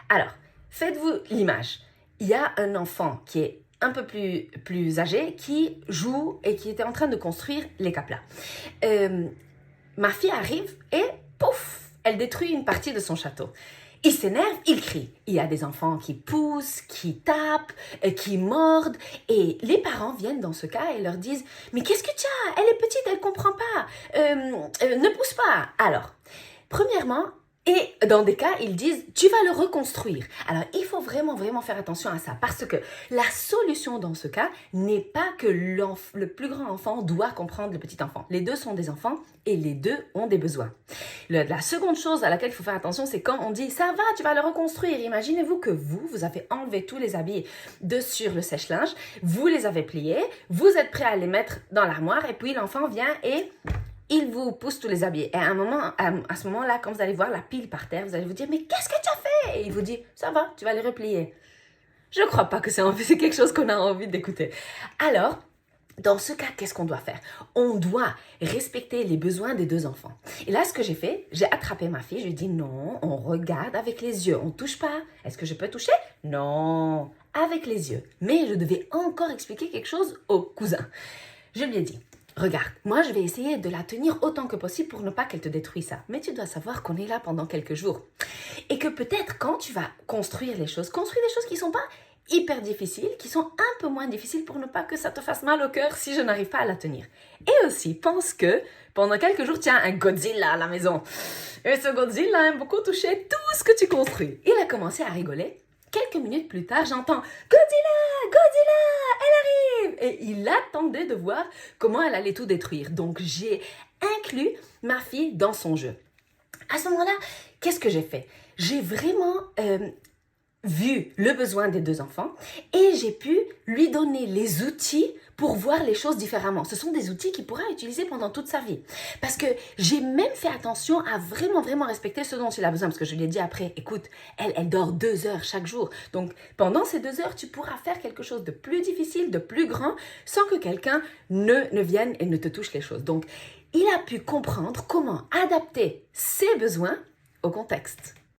Alors, faites-vous l'image. Il y a un enfant qui est un peu plus âgé qui joue et qui était en train de construire les caplas. Ma fille arrive et pouf, elle détruit une partie de son château. Il s'énerve, il crie. Il y a des enfants qui poussent, qui tapent, qui mordent. Et les parents viennent dans ce cas et leur disent « Mais qu'est-ce que tu as? Elle est petite, elle ne comprend pas. Ne pousse pas. » Alors, premièrement, et dans des cas, ils disent « Tu vas le reconstruire. » Alors, il faut vraiment faire attention à ça parce que la solution dans ce cas n'est pas que le plus grand enfant doit comprendre le petit enfant. Les deux sont des enfants et les deux ont des besoins. La seconde chose à laquelle il faut faire attention, c'est quand on dit « Ça va, tu vas le reconstruire. » Imaginez-vous que vous avez enlevé tous les habits de sur le sèche-linge, vous les avez pliés, vous êtes prêt à les mettre dans l'armoire et puis l'enfant vient et il vous pousse tous les habits. Et à ce moment-là, quand vous allez voir la pile par terre, vous allez vous dire « Mais qu'est-ce que tu as fait ?» Et il vous dit « Ça va, tu vas les replier. » Je ne crois pas que c'est quelque chose qu'on a envie d'écouter. Alors, dans ce cas, qu'est-ce qu'on doit faire? On doit respecter les besoins des deux enfants. Et là, ce que j'ai fait, j'ai attrapé ma fille, je lui ai dit « Non, on regarde avec les yeux, on ne touche pas. Est-ce que je peux toucher? Non, avec les yeux. » Mais je devais encore expliquer quelque chose au cousin. Je lui ai dit « Regarde, moi je vais essayer de la tenir autant que possible pour ne pas qu'elle te détruise ça. Mais tu dois savoir qu'on est là pendant quelques jours. Et que peut-être quand tu vas construire des choses qui ne sont pas hyper difficiles, qui sont un peu moins difficiles pour ne pas que ça te fasse mal au cœur si je n'arrive pas à la tenir. Et aussi, pense que pendant quelques jours, tu as un Godzilla à la maison. Et ce Godzilla aime beaucoup toucher tout ce que tu construis. » Il a commencé à rigoler. Quelques minutes plus tard, j'entends « Godzilla, Godzilla, elle arrive !» Et il attendait de voir comment elle allait tout détruire. Donc, j'ai inclus ma fille dans son jeu. À ce moment-là, qu'est-ce que j'ai fait? J'ai vraiment vu le besoin des deux enfants et j'ai pu lui donner les outils pour voir les choses différemment. Ce sont des outils qu'il pourra utiliser pendant toute sa vie. Parce que j'ai même fait attention à vraiment respecter ce dont il a besoin. Parce que je lui ai dit après, écoute, elle dort 2 heures chaque jour. Donc, pendant ces 2 heures, tu pourras faire quelque chose de plus difficile, de plus grand, sans que quelqu'un ne vienne et ne te touche les choses. Donc, il a pu comprendre comment adapter ses besoins au contexte.